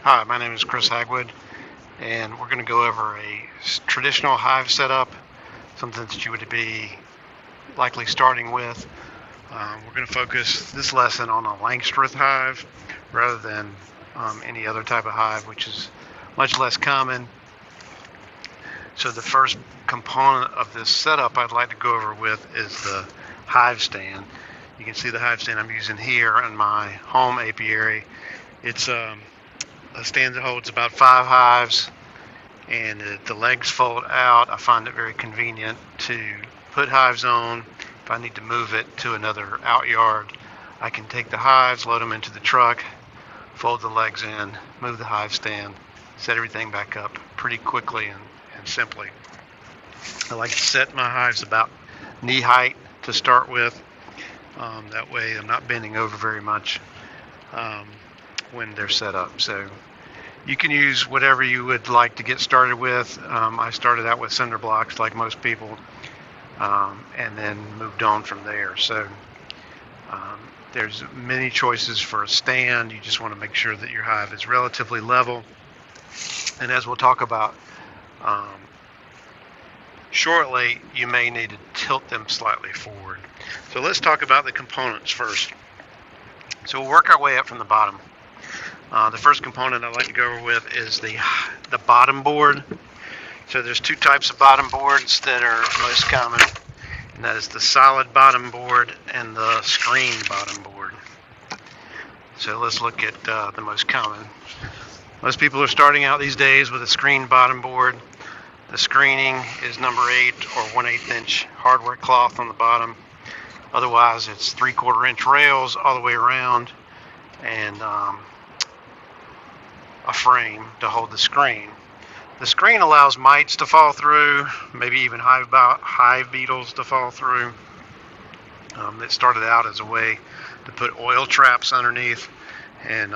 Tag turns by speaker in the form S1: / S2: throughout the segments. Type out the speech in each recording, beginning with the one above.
S1: Hi, my name is Chris Hagwood, and we're going to go over a traditional hive setup, something that you would be likely starting with. We're going to focus this lesson on a Langstroth hive rather than any other type of hive, which is much less common. So the first component of this setup I'd like to go over with is the hive stand. You can see the hive stand I'm using here in my home apiary. It's a stand that holds about 5 hives, and the legs fold out. I find it very convenient to put hives on. If I need to move it to another out yard, I can take the hives, load them into the truck, fold the legs in, move the hive stand, set everything back up pretty quickly and simply. I like to set my hives about knee height to start with. That way I'm not bending over very much when they're set up. So you can use whatever you would like to get started with. I started out with cinder blocks like most people, and then moved on from there. So there's many choices for a stand. You just want to make sure that your hive is relatively level. And as we'll talk about shortly, you may need to tilt them slightly forward. So let's talk about the components first. So we'll work our way up from the bottom. The first component I'd like to go over with is the bottom board. So there's 2 types of bottom boards that are most common, and that is the solid bottom board and the screen bottom board. So let's look at the most common. Most people are starting out these days with a screen bottom board. The screening is number 8 or 1/8 inch hardware cloth on the bottom. Otherwise, it's 3/4 inch rails all the way around, and a frame to hold the screen. The screen allows mites to fall through, maybe even hive beetles to fall through. It started out as a way to put oil traps underneath and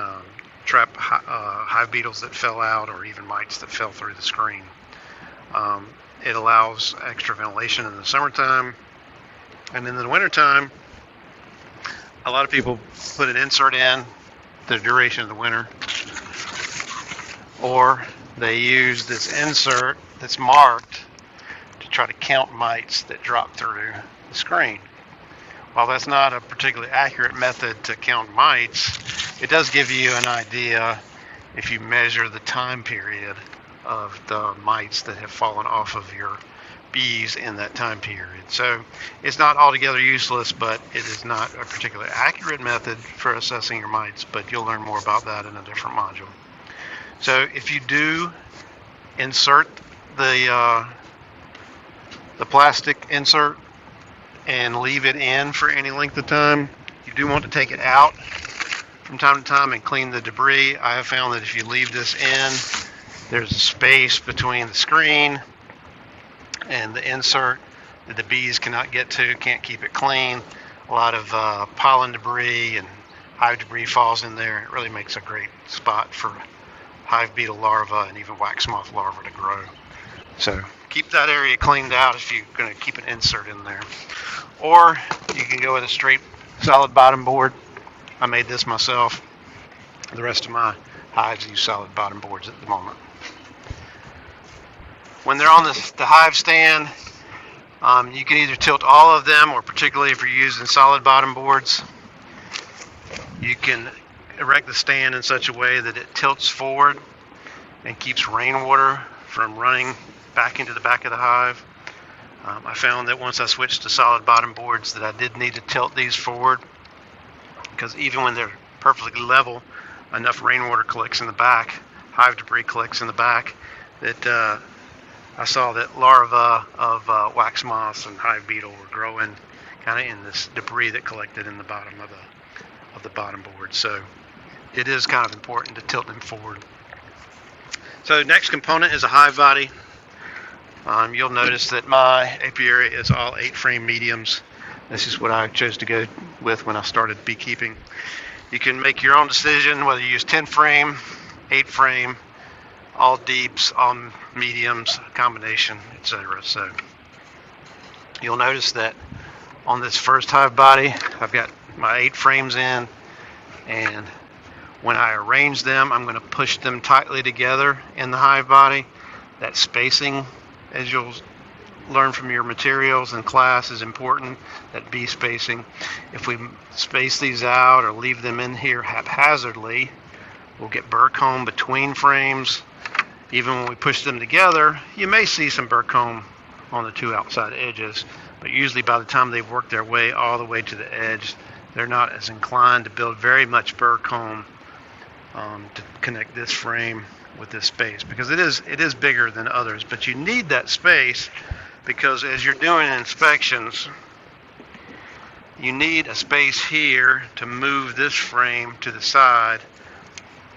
S1: trap hive beetles that fell out, or even mites that fell through the screen. It allows extra ventilation in the summertime, and in the wintertime, a lot of people put an insert in the duration of the winter, or they use this insert that's marked to try to count mites that drop through the screen. While that's not a particularly accurate method to count mites, it does give you an idea if you measure the time period of the mites that have fallen off of your bees in that time period. So it's not altogether useless, but it is not a particularly accurate method for assessing your mites, but you'll learn more about that in a different module. So if you do insert the plastic insert and leave it in for any length of time, you do want to take it out from time to time and clean the debris. I have found that if you leave this in, there's a space between the screen and the insert that the bees cannot get to, can't keep it clean. A lot of pollen debris and hive debris falls in there. It really makes a great spot for hive beetle larvae and even wax moth larvae to grow. So keep that area cleaned out if you're going to keep an insert in there. Or you can go with a straight solid bottom board. I made this myself. The rest of my hives use solid bottom boards at the moment. When they're on the hive stand, you can either tilt all of them, or particularly if you're using solid bottom boards, you can erect the stand in such a way that it tilts forward and keeps rainwater from running back into the back of the hive. I found that once I switched to solid bottom boards that I did need to tilt these forward, because even when they're perfectly level, enough rainwater collects in the back, hive debris collects in the back, that I saw that larvae of wax moths and hive beetle were growing kind of in this debris that collected in the bottom of the bottom board. So it is kind of important to tilt them forward. So next component is a hive body. You'll notice that my apiary is all 8-frame mediums. This is what I chose to go with when I started beekeeping. You can make your own decision whether you use 10-frame, 8-frame, all deeps, all mediums, combination, etc. So you'll notice that on this first hive body, I've got my 8 frames in, and When I arrange them, I'm going to push them tightly together in the hive body. That spacing, as you'll learn from your materials in class, is important, that bee spacing. If we space these out or leave them in here haphazardly, we'll get burr comb between frames. Even when we push them together, you may see some burr comb on the two outside edges, but usually by the time they've worked their way all the way to the edge, they're not as inclined to build very much burr comb to connect this frame with this space, because it is bigger than others. But you need that space, because as you're doing inspections, you need a space here to move this frame to the side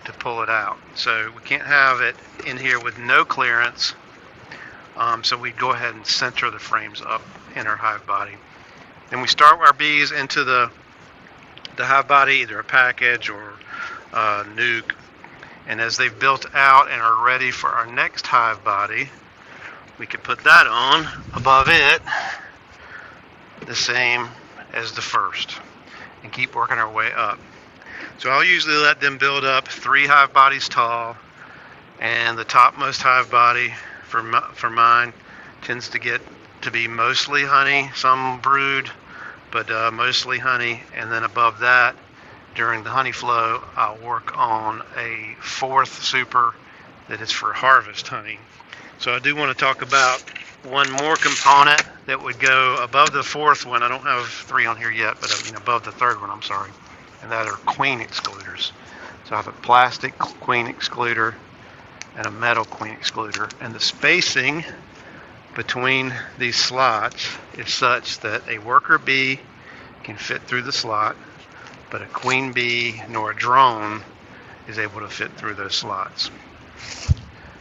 S1: to pull it out. So we can't have it in here with no clearance. So we go ahead and center the frames up in our hive body. Then we start our bees into the hive body, either a package or a nuke. And as they've built out and are ready for our next hive body, we can put that on above it, the same as the first, and keep working our way up. So I'll usually let them build up 3 hive bodies tall, and the topmost hive body for mine tends to get to be mostly honey, some brood, but mostly honey. And then above that, during the honey flow, I'll work on a 4th super that is for harvest honey. So I do want to talk about one more component that would go above the 4th one. I don't have 3 on here yet, but I mean above the 3rd one, I'm sorry. And that are queen excluders. So I have a plastic queen excluder and a metal queen excluder. And the spacing between these slots is such that a worker bee can fit through the slot, but a queen bee nor a drone is able to fit through those slots.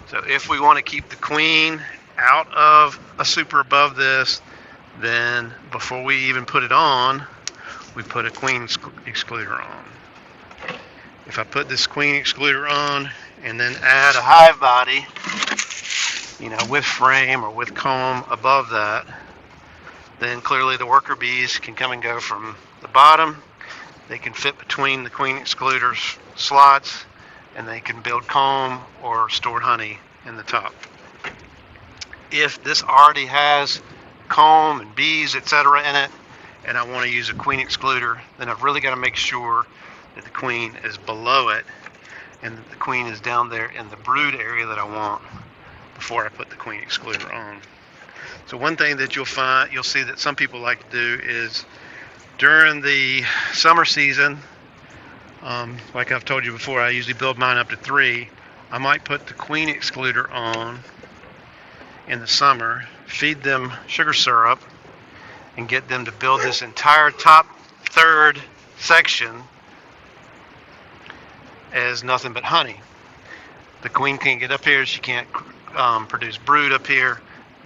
S1: So if we want to keep the queen out of a super above this, then before we even put it on, we put a queen excluder on. If I put this queen excluder on and then add a hive body, with frame or with comb above that, then clearly the worker bees can come and go from the bottom. They can fit between the queen excluder slots, and they can build comb or store honey in the top. If this already has comb and bees, etc. in it, and I want to use a queen excluder, then I've really got to make sure that the queen is below it and that the queen is down there in the brood area that I want before I put the queen excluder on. So one thing that you'll see that some people like to do is during the summer season, like I've told you before, I usually build mine up to 3. I might put the queen excluder on in the summer, feed them sugar syrup, and get them to build this entire top 3rd section as nothing but honey. The queen can't get up here. She can't produce brood up here.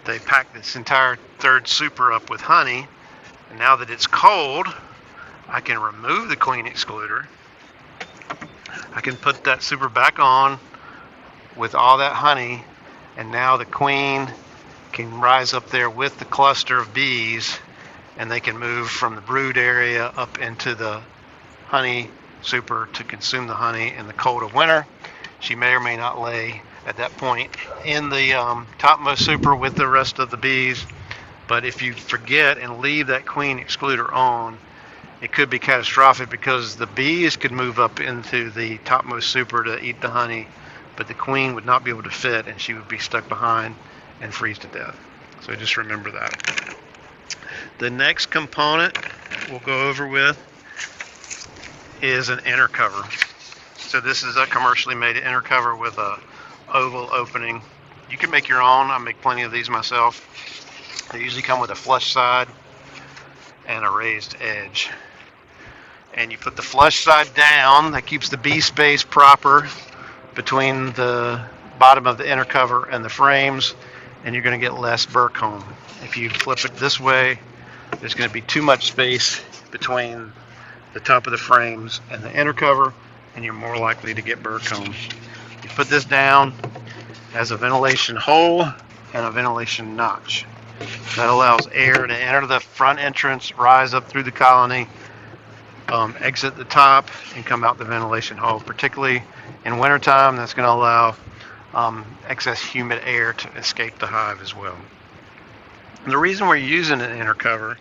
S1: They pack this entire 3rd super up with honey. And now that it's cold, I can remove the queen excluder. I can put that super back on with all that honey, and now the queen can rise up there with the cluster of bees, and they can move from the brood area up into the honey super to consume the honey in the cold of winter. She may or may not lay at that point in the topmost super with the rest of the bees, but if you forget and leave that queen excluder on, it could be catastrophic, because the bees could move up into the topmost super to eat the honey, but the queen would not be able to fit, and she would be stuck behind and freeze to death. So just remember that. The next component we'll go over with is an inner cover. So this is a commercially made inner cover with a oval opening. You can make your own. I make plenty of these myself. They usually come with a flush side and a raised edge. And you put the flush side down. That keeps the bee space proper between the bottom of the inner cover and the frames, and you're going to get less burr comb. If you flip it this way, there's going to be too much space between the top of the frames and the inner cover, and you're more likely to get burr comb. You put this down, has a ventilation hole and a ventilation notch. That allows air to enter the front entrance, rise up through the colony, exit the top and come out the ventilation hole. Particularly in wintertime, that's going to allow excess humid air to escape the hive as well. And the reason we're using an inner cover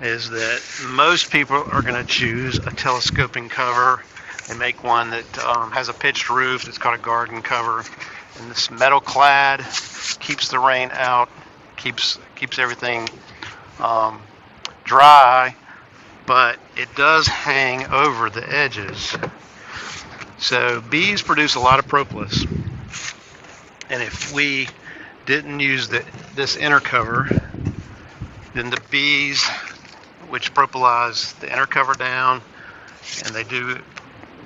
S1: is that most people are going to choose a telescoping cover and make one that has a pitched roof. It's called a garden cover, and this metal clad keeps the rain out, keeps everything dry, but it does hang over the edges. So bees produce a lot of propolis, and if we didn't use this inner cover, then the bees, which propolize the inner cover down, and they do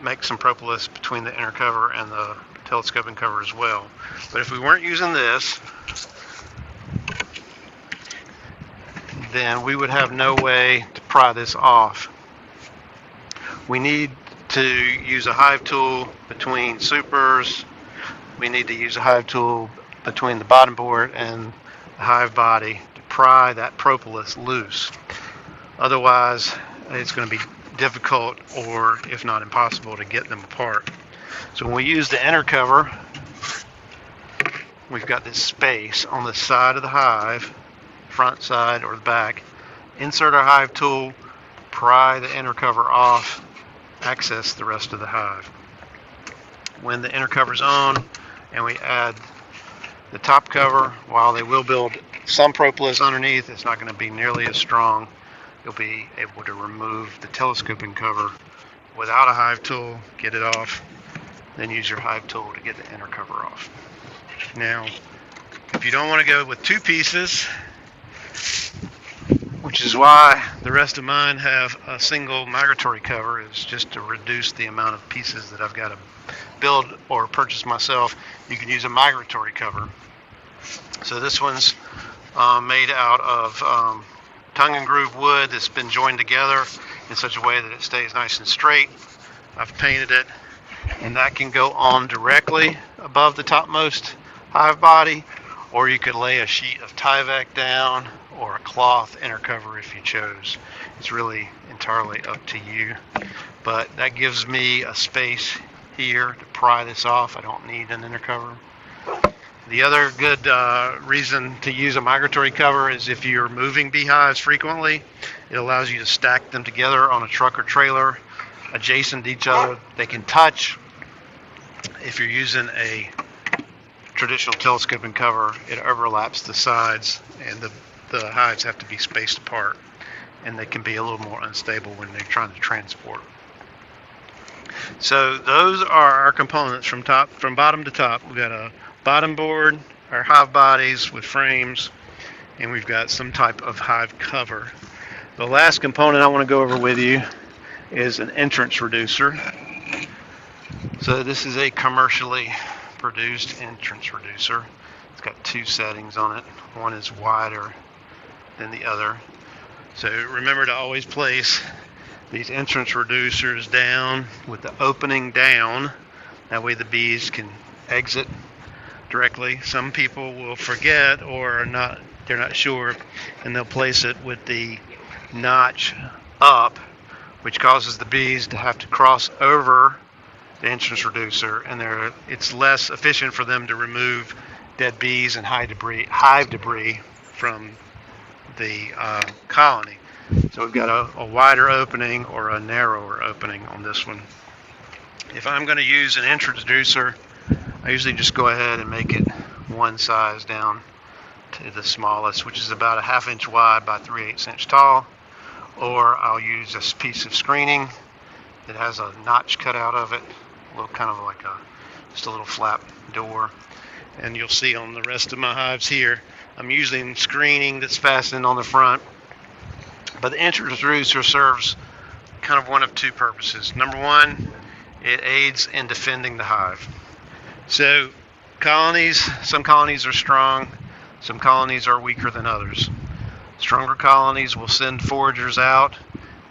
S1: make some propolis between the inner cover and the telescoping cover as well. But if we weren't using this, then we would have no way to pry this off. We need to use a hive tool between supers. We need to use a hive tool between the bottom board and the hive body to pry that propolis loose. Otherwise, it's going to be difficult, or if not impossible, to get them apart. So when we use the inner cover, we've got this space on the side of the hive, front side or the back. Insert our hive tool, pry the inner cover off, access the rest of the hive. When the inner cover's on and we add the top cover, while they will build some propolis underneath, it's not going to be nearly as strong. You'll be able to remove the telescoping cover without a hive tool, get it off, then use your hive tool to get the inner cover off. Now, if you don't want to go with two pieces, which is why the rest of mine have a single migratory cover, is just to reduce the amount of pieces that I've got to build or purchase myself, you can use a migratory cover. So this one's made out of tongue and groove wood that's been joined together in such a way that it stays nice and straight. I've painted it, and that can go on directly above the topmost hive body, or you could lay a sheet of Tyvek down or a cloth inner cover if you chose. It's really entirely up to you, but that gives me a space here to pry this off. I don't need an inner cover. The other good reason to use a migratory cover is if you're moving beehives frequently, it allows you to stack them together on a truck or trailer adjacent to each other. They can touch. If you're using a traditional telescoping cover, it overlaps the sides, and the hives have to be spaced apart, and they can be a little more unstable when they're trying to transport. So those are our components from bottom to top. We've got a bottom board, our hive bodies with frames, and we've got some type of hive cover. The last component I want to go over with you is an entrance reducer. So this is a commercially produced entrance reducer. It's got two settings on it. One is wider than the other. So remember to always place these entrance reducers down with the opening down. That way the bees can exit directly. Some people will forget or they're not sure, and they'll place it with the notch up, which causes the bees to have to cross over the entrance reducer, and it's less efficient for them to remove dead bees and hive debris from the colony. So we've got a wider opening or a narrower opening on this one. If I'm going to use an entrance reducer, I usually just go ahead and make it one size down to the smallest, which is about a 1/2 inch wide by 3/8 inch tall, or I'll use this piece of screening that has a notch cut out of it, a little kind of like just a little flap door. And you'll see on the rest of my hives here, I'm using screening that's fastened on the front. But the entrance reducer serves kind of one of two purposes. Number one, it aids in defending the hive. So some colonies are strong, some colonies are weaker than others. Stronger colonies will send foragers out,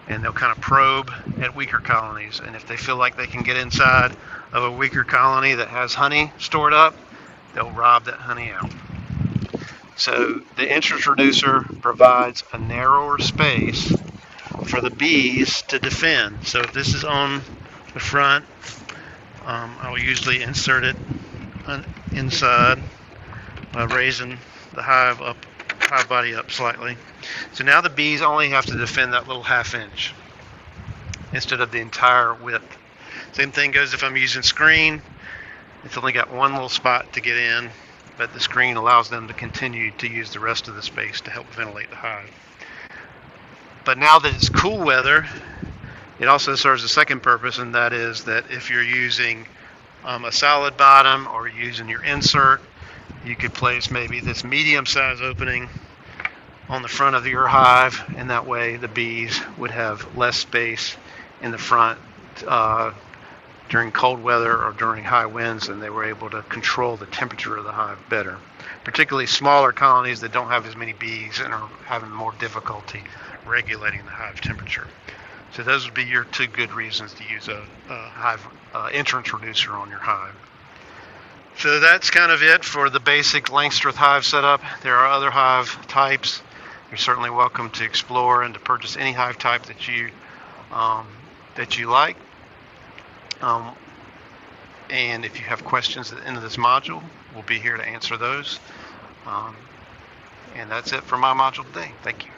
S1: and they'll kind of probe at weaker colonies. And if they feel like they can get inside of a weaker colony that has honey stored up, they'll rob that honey out. So the entrance reducer provides a narrower space for the bees to defend. So if this is on the front, I will usually insert it inside by raising the hive body up slightly. So now the bees only have to defend that little 1/2 inch instead of the entire width. Same thing goes if I'm using screen. It's only got one little spot to get in, but the screen allows them to continue to use the rest of the space to help ventilate the hive. But now that it's cool weather, it also serves a second purpose, and that is that if you're using a solid bottom or using your insert, you could place maybe this medium size opening on the front of your hive, and that way the bees would have less space in the front during cold weather or during high winds, and they were able to control the temperature of the hive better. Particularly smaller colonies that don't have as many bees and are having more difficulty regulating the hive temperature. So those would be your 2 good reasons to use a hive entrance reducer on your hive. So that's kind of it for the basic Langstroth hive setup. There are other hive types. You're certainly welcome to explore and to purchase any hive type that you like. And if you have questions at the end of this module, we'll be here to answer those. And that's it for my module today. Thank you.